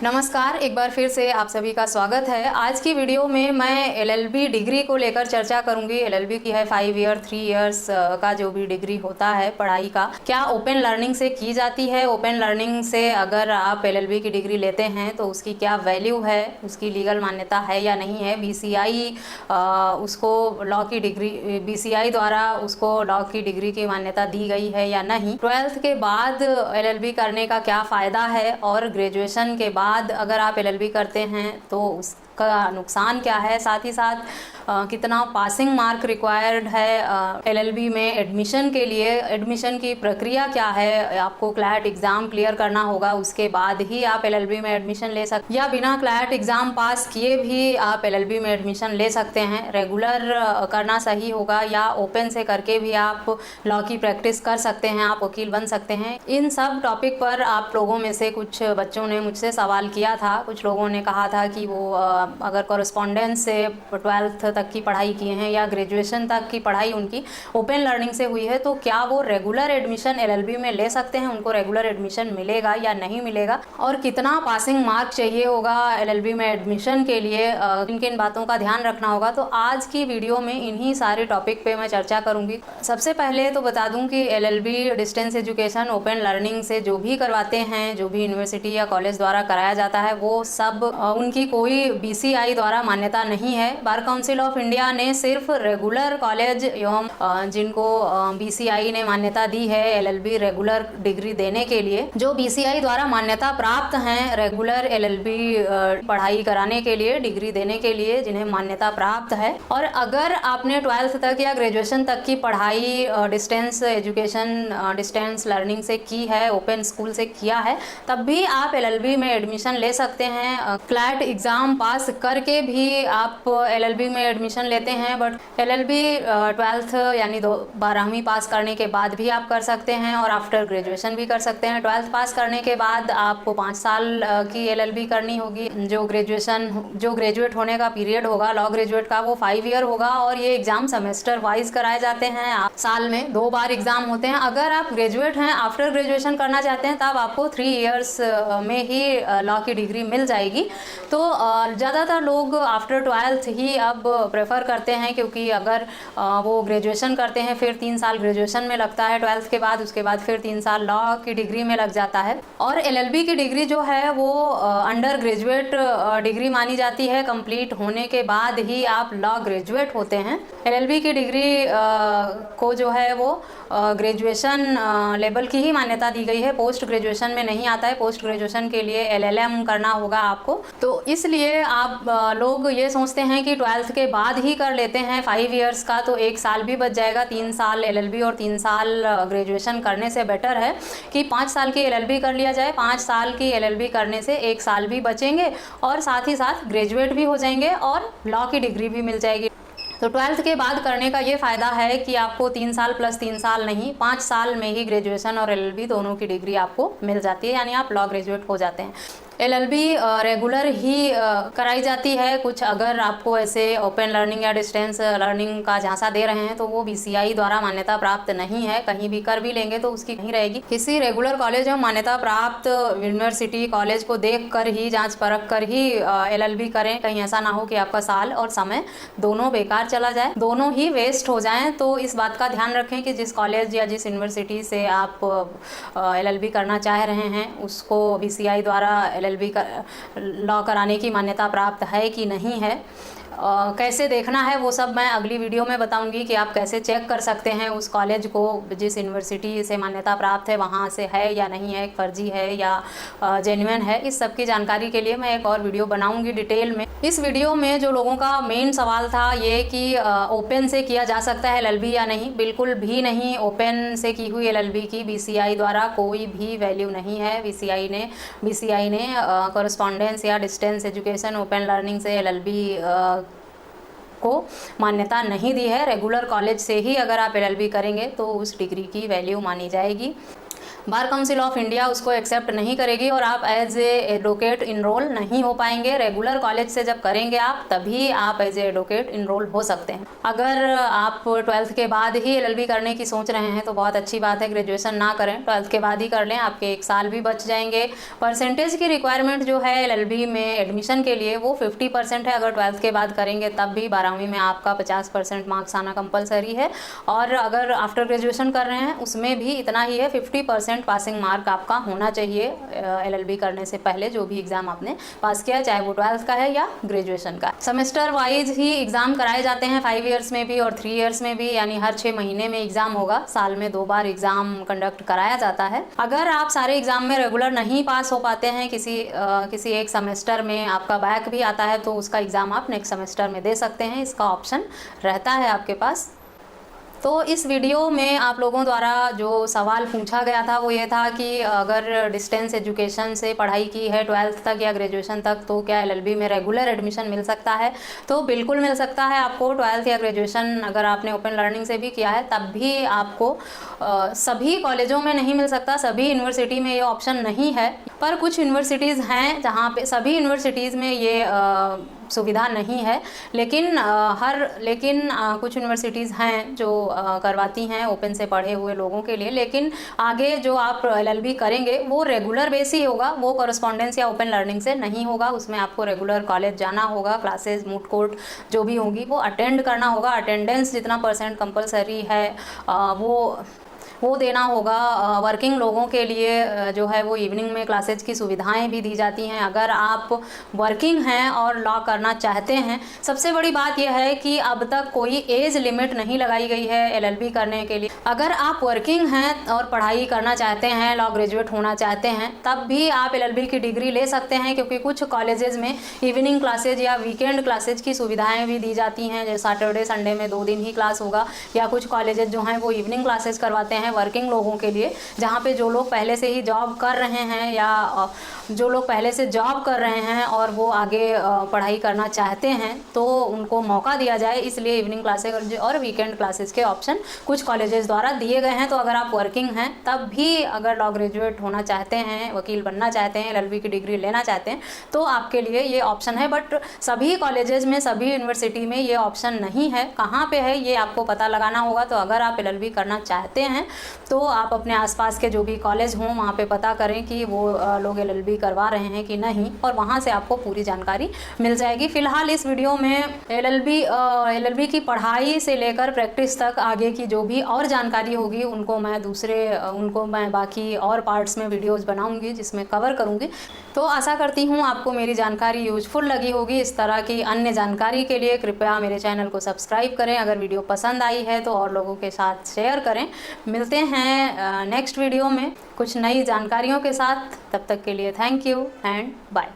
नमस्कार, एक बार फिर से आप सभी का स्वागत है। आज की वीडियो में मैं एलएलबी डिग्री को लेकर चर्चा करूंगी। एलएलबी की है 5 ईयर 3 इयर्स का जो भी डिग्री होता है पढ़ाई का, क्या ओपन लर्निंग से की जाती है। ओपन लर्निंग से अगर आप एलएलबी की डिग्री लेते हैं तो उसकी क्या वैल्यू है, उसकी लीगल मान्यता है या नहीं है। बीसीआई उसको लॉ की डिग्री, बीसीआई द्वारा उसको लॉ की डिग्री की मान्यता दी गई है या नहीं। 12th के बाद एलएलबी करने का क्या फ़ायदा है और ग्रेजुएशन के बाद अगर आप एलएलबी करते हैं तो उसका नुकसान क्या है, साथ ही साथ कितना पासिंग मार्क रिक्वायर्ड है एलएलबी में एडमिशन के लिए, एडमिशन की प्रक्रिया क्या है। आपको क्लैट एग्ज़ाम क्लियर करना होगा, उसके बाद ही आप एलएलबी में एडमिशन ले सकते, या बिना क्लैट एग्ज़ाम पास किए भी आप एलएलबी में एडमिशन ले सकते हैं। रेगुलर करना सही होगा या ओपन से करके भी आप लॉ की प्रैक्टिस कर सकते हैं, आप वकील बन सकते हैं। इन सब टॉपिक पर आप लोगों में से कुछ बच्चों ने मुझसे सवाल किया था। कुछ लोगों ने कहा था कि वो अगर कॉरेस्पॉन्डेंस से 12th तक की पढ़ाई किए हैं या ग्रेजुएशन तक की पढ़ाई उनकी ओपन लर्निंग से हुई है तो क्या वो रेगुलर एडमिशन एलएलबी में ले सकते हैं, उनको रेगुलर एडमिशन मिलेगा या नहीं मिलेगा, और कितना पासिंग मार्क चाहिए होगा एलएलबी में एडमिशन के लिए, किन किन बातों का ध्यान रखना होगा। तो आज की वीडियो में इन्हीं सारे टॉपिक पे मैं चर्चा करूंगी। सबसे पहले तो बता दूं कि LLB distance education open learning से जो भी करवाते हैं, जो भी यूनिवर्सिटी या कॉलेज द्वारा कराया जाता है, वो सब उनकी कोई बीसीआई द्वारा मान्यता नहीं है। बार काउंसिल ऑफ इंडिया ने सिर्फ रेगुलर कॉलेज एवं जिनको बीसीआई ने मान्यता दी है एलएलबी रेगुलर डिग्री देने के लिए, जो बीसीआई द्वारा मान्यता प्राप्त हैं रेगुलर एलएलबी पढ़ाई कराने के लिए, डिग्री देने के लिए, जिन्हें मान्यता प्राप्त है। और अगर आपने 12th तक या ग्रेजुएशन तक की पढ़ाई डिस्टेंस एजुकेशन, डिस्टेंस लर्निंग से की है, ओपन स्कूल से किया है, तब भी आप एलएलबी में एडमिशन ले सकते हैं। क्लैट एग्ज़ाम पास करके भी आप एलएलबी में एडमिशन लेते हैं, बट एलएलबी 12th यानी 12वीं पास करने के बाद भी आप कर सकते हैं और आफ्टर ग्रेजुएशन भी कर सकते हैं। 12th पास करने के बाद आपको 5 साल की एलएलबी करनी होगी। जो ग्रेजुएट होने का पीरियड होगा लॉ ग्रेजुएट का, वो 5 ईयर होगा और ये एग्ज़ाम सेमेस्टर वाइज कराए जाते हैं। साल में 2 बार एग्ज़ाम होते हैं। अगर आप ग्रेजुएट हैं, आफ्टर ग्रेजुएशन करना चाहते हैं, तब आपको 3 इयर्स में ही लॉ की डिग्री मिल जाएगी। तो ज़्यादातर लोग आफ्टर 12th ही अब प्रेफर करते हैं, क्योंकि अगर वो ग्रेजुएशन करते हैं फिर 3 साल ग्रेजुएशन में लगता है 12th के बाद, उसके बाद फिर 3 साल लॉ की डिग्री में लग जाता है। और एलएलबी की डिग्री जो है वो अंडर ग्रेजुएट डिग्री मानी जाती है। कंप्लीट होने के बाद ही आप लॉ ग्रेजुएट होते हैं। एलएलबी की डिग्री को जो है वो ग्रेजुएशन लेवल की ही मान्यता दी गई है, पोस्ट ग्रेजुएशन में नहीं आता है। पोस्ट ग्रेजुएशन के लिए एलएलएम करना होगा आपको। तो इसलिए आप लोग ये सोचते हैं कि 12th के बाद ही कर लेते हैं 5 इयर्स का, तो 1 साल भी बच जाएगा। 3 साल एलएलबी और 3 साल ग्रेजुएशन करने से बेटर है कि 5 साल की एलएलबी कर लिया जाए। 5 साल की एलएलबी करने से 1 साल भी बचेंगे और साथ ही साथ ग्रेजुएट भी हो जाएंगे और लॉ की डिग्री भी मिल जाएगी। तो 12th के बाद करने का ये फ़ायदा है कि आपको 3 साल प्लस 3 साल नहीं, 5 साल में ही ग्रेजुएशन और एलएलबी दोनों की डिग्री आपको मिल जाती है, यानी आप लॉ ग्रेजुएट हो जाते हैं। एलएलबी रेगुलर ही कराई जाती है। कुछ अगर आपको ऐसे ओपन लर्निंग या डिस्टेंस लर्निंग का झांसा दे रहे हैं तो वो बीसीआई द्वारा मान्यता प्राप्त नहीं है। कहीं भी कर भी लेंगे तो उसकी नहीं रहेगी। किसी रेगुलर कॉलेज में मान्यता प्राप्त यूनिवर्सिटी कॉलेज को देख कर ही, जांच परख कर ही एलएलबी करें। कहीं ऐसा ना हो कि आपका साल और समय दोनों बेकार चला जाए, दोनों ही वेस्ट हो जाएं। तो इस बात का ध्यान रखें कि जिस कॉलेज या जिस यूनिवर्सिटी से आप एलएलबी करना चाह रहे हैं उसको बीसीआई द्वारा एलएलबी लॉ कराने की मान्यता प्राप्त है कि नहीं है। कैसे देखना है वो सब मैं अगली वीडियो में बताऊंगी कि आप कैसे चेक कर सकते हैं उस कॉलेज को, जिस यूनिवर्सिटी से मान्यता प्राप्त है वहाँ से है या नहीं है, फर्जी है या जेन्युइन है। इस सब की जानकारी के लिए मैं एक और वीडियो बनाऊंगी डिटेल में। इस वीडियो में जो लोगों का मेन सवाल था ये कि ओपन से किया जा सकता है एलएलबी या नहीं, बिल्कुल भी नहीं। ओपन से की हुई एलएलबी की बीसीआई द्वारा कोई भी वैल्यू नहीं है। बीसीआई ने कॉरेस्पॉन्डेंस या डिस्टेंस एजुकेशन ओपन लर्निंग से एलएलबी को मान्यता नहीं दी है। रेगुलर कॉलेज से ही अगर आप एलएलबी करेंगे तो उस डिग्री की वैल्यू मानी जाएगी। बार काउंसिल ऑफ इंडिया उसको एक्सेप्ट नहीं करेगी और आप एज ए एडवोकेट इनरोल नहीं हो पाएंगे। रेगुलर कॉलेज से जब करेंगे आप तभी आप एज ए एडवोकेट इनरोल हो सकते हैं। अगर आप 12th के बाद ही LLB करने की सोच रहे हैं तो बहुत अच्छी बात है, ग्रेजुएशन ना करें, 12th के बाद ही कर लें, आपके 1 साल भी बच जाएंगे। परसेंटेज की रिक्वायरमेंट जो है LLB में एडमिशन के लिए वो 50% है। अगर 12th के बाद करेंगे तब भी 12वीं में आपका 50% मार्क्स आना कंपलसरी है, और अगर आफ्टर ग्रेजुएशन कर रहे हैं उसमें भी इतना ही है, 50% पासिंग मार्क आपका होना चाहिए LLB करने से पहले, जो भी एग्ज़ाम आपने पास किया, चाहे वो 12th का है या ग्रेजुएशन का। सेमेस्टर वाइज ही एग्ज़ाम कराए जाते हैं, 5 ईयर्स में भी और 3 ईयर्स में भी, यानी हर 6 महीने में एग्ज़ाम होगा, साल में 2 बार एग्ज़ाम कंडक्ट कराया जाता है। अगर आप सारे एग्ज़ाम में रेगुलर नहीं पास हो पाते हैं, किसी एक सेमेस्टर में आपका बैक भी आता है, तो उसका एग्ज़ाम आप नेक्स्ट सेमेस्टर में दे सकते हैं, इसका ऑप्शन रहता है आपके पास। तो इस वीडियो में आप लोगों द्वारा जो सवाल पूछा गया था वो ये था कि अगर डिस्टेंस एजुकेशन से पढ़ाई की है 12th तक या ग्रेजुएशन तक, तो क्या LLB में रेगुलर एडमिशन मिल सकता है? तो बिल्कुल मिल सकता है आपको। 12th या ग्रेजुएशन अगर आपने ओपन लर्निंग से भी किया है तब भी आपको सभी कॉलेजों में नहीं मिल सकता, सभी यूनिवर्सिटी में ये ऑप्शन नहीं है, पर कुछ यूनिवर्सिटीज़ हैं जहाँ पे, सभी यूनिवर्सिटीज़ में ये सुविधा नहीं है, लेकिन कुछ यूनिवर्सिटीज़ हैं जो करवाती हैं ओपन से पढ़े हुए लोगों के लिए। लेकिन आगे जो आप LLB करेंगे वो रेगुलर बेस ही होगा, वो कॉरेस्पॉन्डेंस या ओपन लर्निंग से नहीं होगा। उसमें आपको रेगुलर कॉलेज जाना होगा, क्लासेस मूट कोर्ट जो भी होंगी वो अटेंड करना होगा। अटेंडेंस जितना % कंपलसरी है वो देना होगा। वर्किंग लोगों के लिए जो है वो इवनिंग में क्लासेज की सुविधाएं भी दी जाती हैं। अगर आप वर्किंग हैं और लॉ करना चाहते हैं, सबसे बड़ी बात यह है कि अब तक कोई एज लिमिट नहीं लगाई गई है LLB करने के लिए। अगर आप वर्किंग हैं और पढ़ाई करना चाहते हैं, लॉ ग्रेजुएट होना चाहते हैं, तब भी आप LLB की डिग्री ले सकते हैं, क्योंकि कुछ कॉलेजेस में इवनिंग क्लासेज या वीकेंड क्लासेज की सुविधाएँ भी दी जाती हैं, जैसे सैटरडे संडे में 2 दिन ही क्लास होगा, या कुछ कॉलेजेस जो हैं वो इवनिंग क्लासेज करवाते हैं वर्किंग लोगों के लिए, जहाँ पे जो लोग पहले से ही जॉब कर रहे हैं या जो लोग पहले से जॉब कर रहे हैं और वो आगे पढ़ाई करना चाहते हैं तो उनको मौका दिया जाए। इसलिए इवनिंग क्लासेज और वीकेंड क्लासेस के ऑप्शन कुछ कॉलेजेस द्वारा दिए गए हैं। तो अगर आप वर्किंग हैं तब भी अगर लॉ ग्रेजुएट होना चाहते हैं, वकील बनना चाहते हैं, LLB की डिग्री लेना चाहते हैं, तो आपके लिए ये ऑप्शन है। बट सभी कॉलेजेस में, सभी यूनिवर्सिटी में ये ऑप्शन नहीं है। कहाँ पे है ये आपको पता लगाना होगा। तो अगर आप LLB करना चाहते हैं तो आप अपने आसपास के जो भी कॉलेज हों वहाँ पे पता करें कि वो लोग LLB करवा रहे हैं कि नहीं, और वहाँ से आपको पूरी जानकारी मिल जाएगी। फ़िलहाल इस वीडियो में LLB की पढ़ाई से लेकर प्रैक्टिस तक आगे की जो भी और जानकारी होगी उनको मैं बाकी और पार्ट्स में वीडियोज़ बनाऊँगी जिसमें कवर करूँगी। तो आशा करती हूँ आपको मेरी जानकारी यूजफुल लगी होगी। इस तरह की अन्य जानकारी के लिए कृपया मेरे चैनल को सब्सक्राइब करें। अगर वीडियो पसंद आई है तो और लोगों के साथ शेयर करें। मिलते हैं नेक्स्ट वीडियो में कुछ नई जानकारियों के साथ। तब तक के लिए थैंक यू एंड बाय।